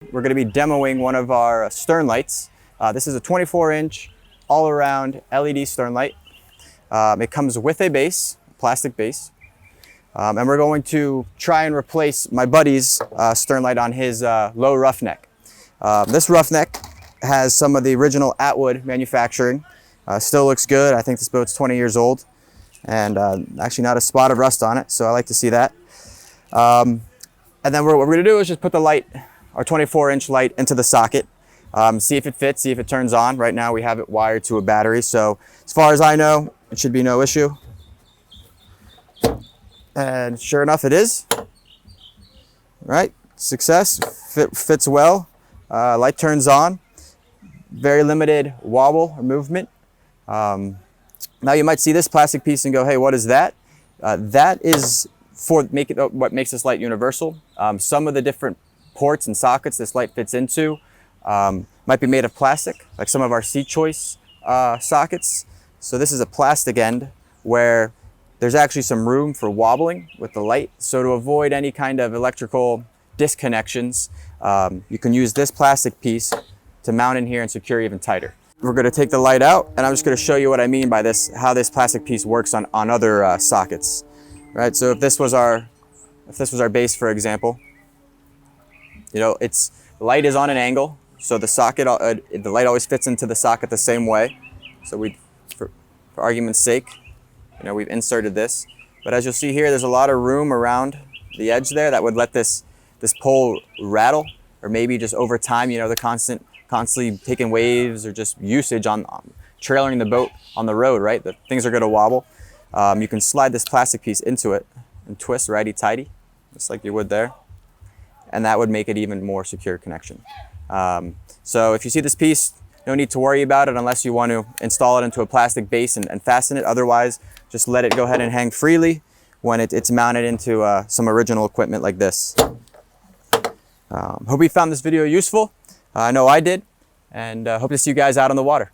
We're going to be demoing one of our stern lights. This is a 24-inch all-around LED stern light. It comes with a base, plastic base, and we're going to try and replace my buddy's stern light on his low roughneck. This roughneck has some of the original Atwood manufacturing. Still looks good. I think this boat's 20 years old, and actually not a spot of rust on it, so I like to see that. And then what we're going to do is just put the light, our 24-inch light, into the socket, see if it fits, see if it turns on. Right now we have it wired to a battery, so as far as I know, it should be no issue. And sure enough, it is. Right, success, fits well. Light turns on. Very limited wobble or movement. Now you might see this plastic piece and go, hey, what is that? That is for what makes this light universal. Some of the different ports and sockets this light fits into might be made of plastic, like some of our Seachoice sockets. So this is a plastic end where there's actually some room for wobbling with the light. So to avoid any kind of electrical disconnections, you can use this plastic piece to mount in here and secure even tighter. We're going to take the light out, and I'm just going to show you what I mean by this, how this plastic piece works on other sockets. Right, so if this was our base, for example, you know, the light is on an angle, so the socket, the light always fits into the socket the same way. So for argument's sake, you know, we've inserted this. But as you'll see here, there's a lot of room around the edge there that would let this pole rattle, or maybe just over time, you know, the constantly taking waves or just usage on trailering the boat on the road, right? The things are going to wobble. You can slide this plastic piece into it and twist righty-tighty, just like you would there. And that would make it even more secure connection. So if you see this piece, no need to worry about it unless you want to install it into a plastic base and fasten it. Otherwise, just let it go ahead and hang freely when it's mounted into some original equipment like this. Hope you found this video useful. I know I did, and hope to see you guys out on the water.